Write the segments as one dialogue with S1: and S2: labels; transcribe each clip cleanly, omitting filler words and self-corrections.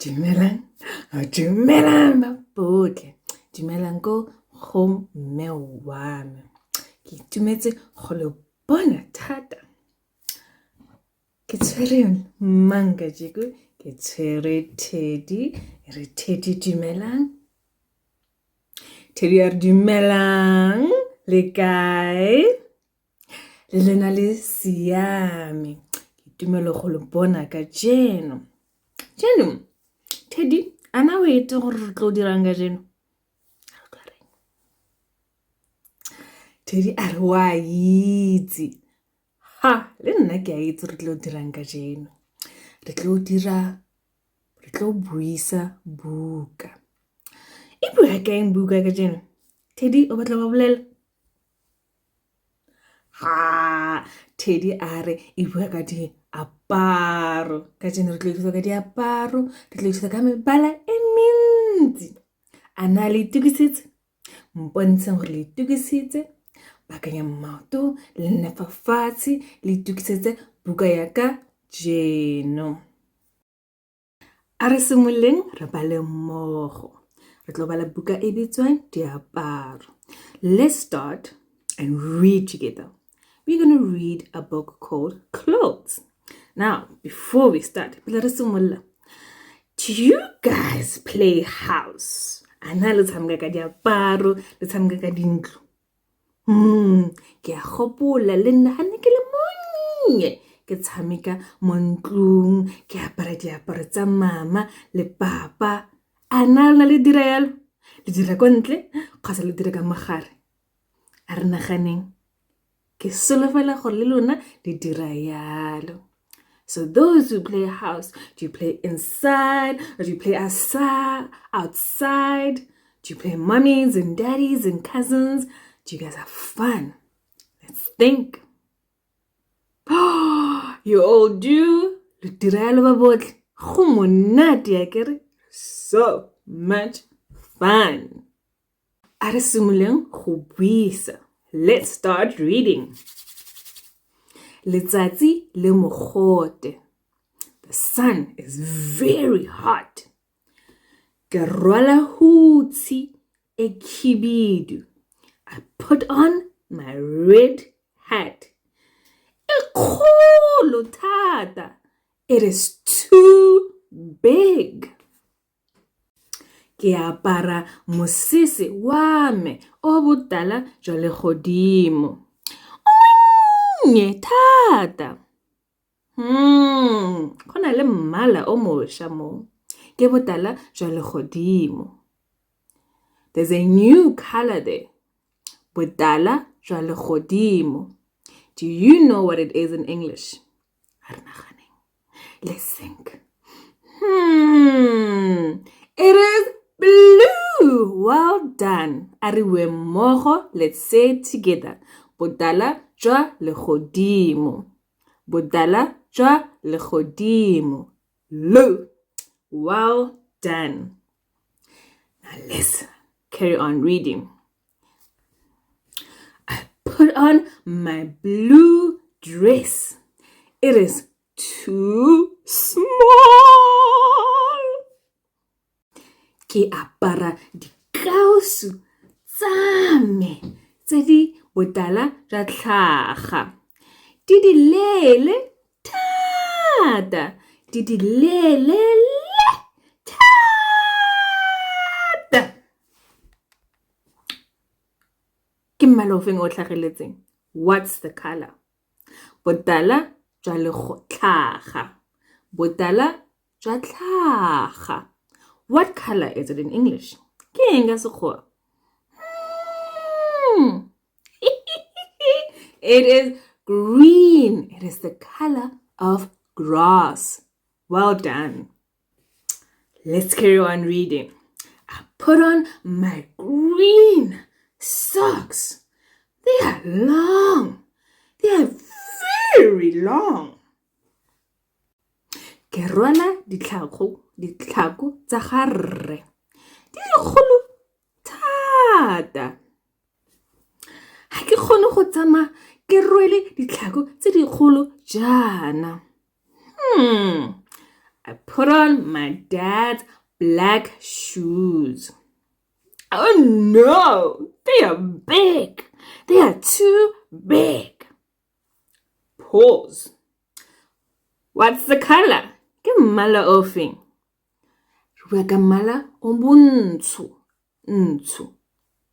S1: Dumelang, dumelang ba botle. Dumelang ko go mme wa me. Ke itumetse go le bona thata. Ke tshwere mang kajeko, ke tshwere Teddy. Re Teddy dumelang. Teddy dumelang. Le kae? Le lena le siame. Ke itumelo go le bona kajeno. Jeno, Teddy, ana o ete gore re tlo dirang ka jeno? Teddy a re wa itse. Ha, le nna ke a itse re tlo dirang ka jeno. Re tlo buisa buka. E bua ka eng buka ka jeno? Teddy, o batla ba bolela? Ha, Teddy a re e bua ka diaparo. Ka jeno re tlo ithuta ka diaparo, re tlo ithuta ka mebala e mentsi. Ana le itukisitse? Mpontsheng gore le itukisitse. Bakanya maoto, le nne fa fatshe, le itukisetse buka ya ka jeno. A re simoleng re bale mmogo. Re tlo bala buka e bitswang Diaparo. Let's start and read together. We're going to read a book called Clothes. Now, before we start, do you guys play house? Ana le tshameka ka diaparo, le tshameka ka dintlo. Ke a gopola le nna ha ne ke le monnye ke tshameka mo ntlong, ke apara diaparo tsa mama le papa. Ana le le dira yalo? Le dira kwa ntle kgotsa le dira ka mogare? A re naganeng ke solofela gore le lona le dira yalo. So those who play house, do you play inside or do you play outside? Do you play mummies and daddies and cousins? Do you guys have fun? Let's think. You all do? Le dira yalo ba botle? Go monate akere? So much fun. A re simoleng go buisa. Let's start reading. Letsatsi le mogote. The sun is very hot. Ke rwala hutsi e khibidu. I put on my red hat. E kgolo thata. It is too big. Ke apara mosese wa me o botala jwa legodimo. Nye thata. Kona le mmala o mošwa mo. Ke botala jwa legodimo. There's a new color there. Botala jwa legodimo. Do you know what it is in English? Let's think. It is blue. Well done. Ariwe mmogo. Let's say it together. Botala jwa legodimo. Botala jwa legodimo. Blue. Well done. Now let's carry on reading. I put on my blue dress. It is too small. Ke apara dikausu tsa me tse di botala jwa tlhaga. Di dilele thata. Di dilele thata. Ke mmala o feng o tlhageletseng? What's the color? Botala jwa tlhaga. Botala jwa tlhaga. What color is it in English? Ke eng ka Sekgowa? It is green. It is the color of grass. Well done. Let's carry on reading. I put on my green socks. They are long. They are very long. Ke rwala ditlhako tsa garre. Di legolo thata. Ha ke kgone go tsamaya ke rwele ditlhako tse digolo jaana. I put on my dad's black shoes. Oh no, they are big. They are too big. Pause. What's the color? Ke mmala ofeng? Re bua ka mmala o bontsho. Ntsho.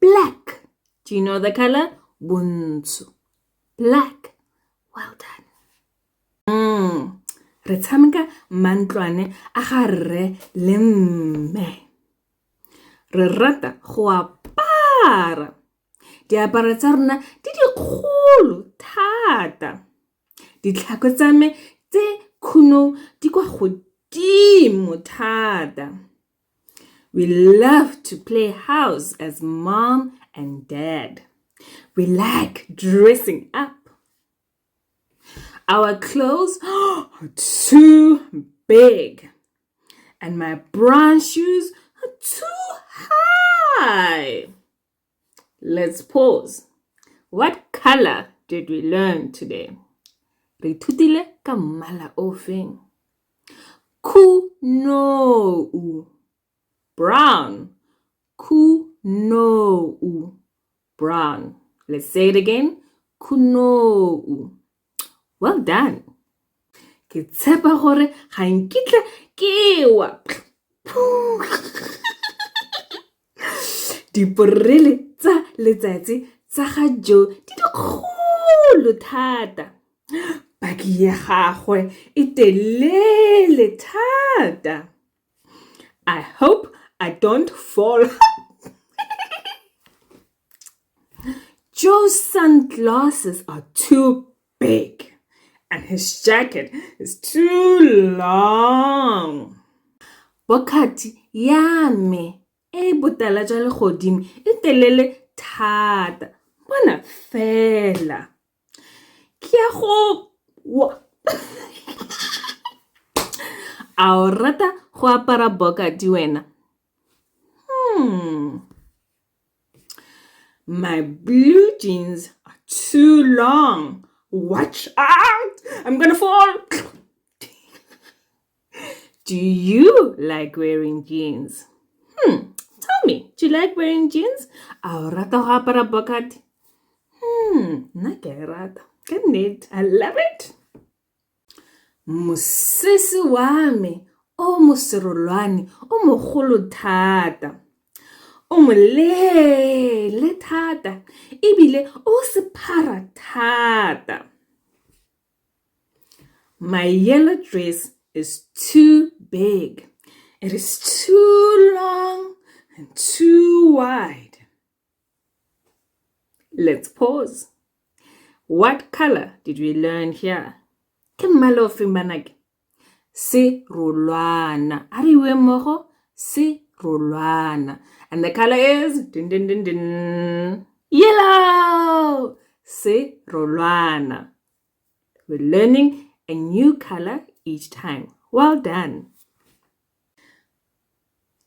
S1: Black. Do you know the color? Bontsho. Black. Well done. Re tshameka mantlwane a ga rre le mme. Re rata go apara. Diaparo tsa rona di dikgolo thata. Ditlhako tsa me tse khuno di kwa godimo thata. We love to play house as mom and dad. We like dressing up. Our clothes are too big. And my brown shoes are too high. Let's pause. What color did we learn today? Re ithutile ka mmala ofeng? Khunou. Brown. Khunou. Brown. Let's say it again. Khunou. Well done. Ke tshepa gore ga nkitla ke wa. Diporele tsa letsatsi tsa ga Jo di dikgolo thata. Baki ya gagwe e telele thata. I hope I don't fall. Joe's sunglasses are too big. And his jacket is too long. Bokati ya me e botala jwa legodimo e telele thata. Bona fela. Ke ya go a o rata go apara bokati wena? My blue jeans are too long. Watch out! I'm gonna fall. Do you like wearing jeans? Tell me, do you like wearing jeans? A rata go apara bokati? Nna ke rata. Ka nnete, I love it. Mosese wa me o moserolwane o mogolo thata. O molele thata. Ebile o sephara thata. My yellow dress is too big. It is too long and too wide. Let's pause. What color did we learn here? Ke mmala ofeng banake? Serolwana. A re bue mmogo? Serolwana. And the color is din din din din. Yellow. Serolwana. We're learning a new color each time. Well done.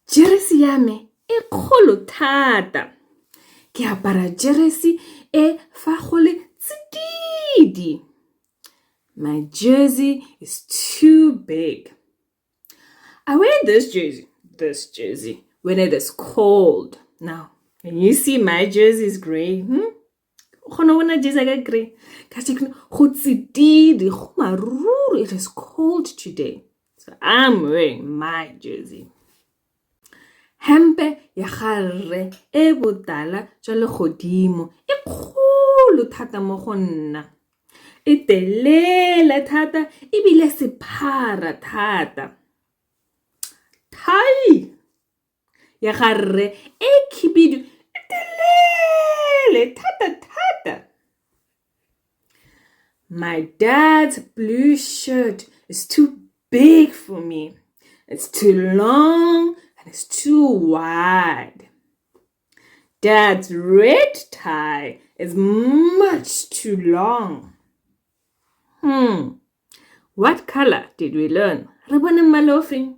S1: Jersey ya me e kgolo thata. Ke apara jersey e fa go le tsididi. My jersey is too big. I wear this jersey when it is cold. Now, when you see my jersey is gray, gray. It is cold today. So I'm wearing my jersey. Hempe ya garre e botala jwa legodimo e kgolo thata mo go nna. E telele thata ebile sephara thata. Thai ya garre e khibidu e telele thata. My dad's blue shirt is too big for me. It's too long and it's too wide. Dad's red tie is much too long. What color did we learn? Re bone mmala ofeng?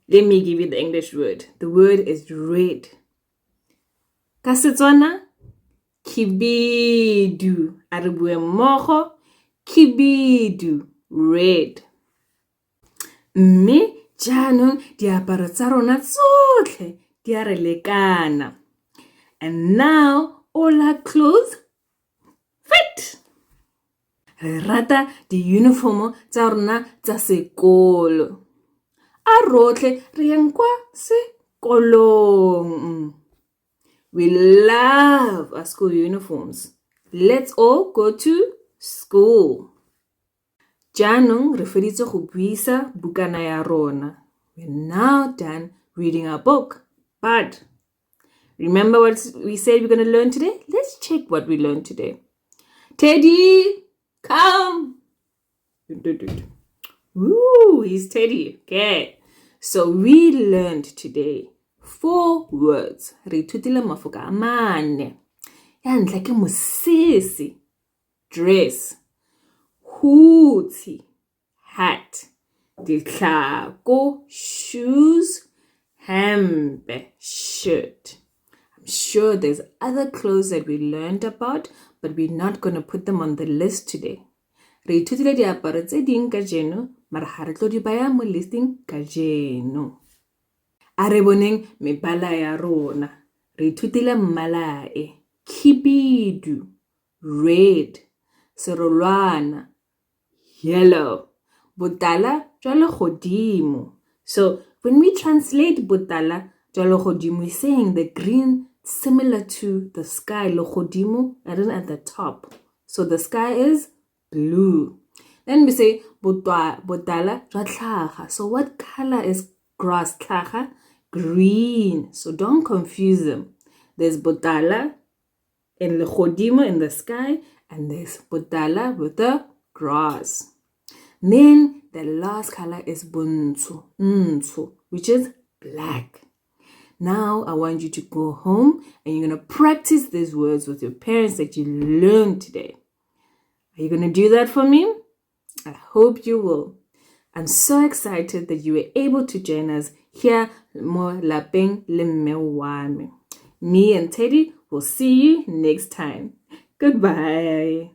S1: Let me give you the English word. The word is red. Ka Setswana, khibidu. A re bue mmogo, khibidu, red. Mme jaanong diaparo tsa rona tsotlhe di a re lekana. And now all our clothes fit. Re rata di-uniformo tsa rona tsa sekolo. A rotlhe re yang kwa sekolong. We love our school uniforms. Let's all go to school. Jaanong re feditse go buisa bukana ya rona. We're now done reading our book. But remember what we said we're going to learn today? Let's check what we learned today. Teddy, come. Ooh, he's Teddy. Okay. So we learned today 4 words. Re ithutile mafoko a mane. Ya ntlha ke mosese, dress, hoodie, hat, ditlhako, shoes, hempe, shirt. I'm sure there's other clothes that we learned about, but we're not going to put them on the list today. Re ithutile diaparo tse ding ka jeno, mara ha re tlo di baya mo listing ka jeno. A re boneng mebala ya rona. Re ithutile mmala e. Khibidu, red, serolwana, yellow, botala jwa legodimo. So when we translate botala jwa legodimo, we're saying the green similar to the sky, legodimo, and then at the top. So the sky is blue. Then we say botala jwa tlhaga. So what color is grass tlhaga? Green. So don't confuse them. There's botala in legodimo in the sky, and there's botala with the grass. Then the last color is buntsho, which is black. Now I want you to go home and you're going to practice these words with your parents that you learned today. Are you going to do that for me? I hope you will. I'm so excited that you were able to join us here mo lapeng le mme wa me. Me and Teddy will see you next time. Goodbye.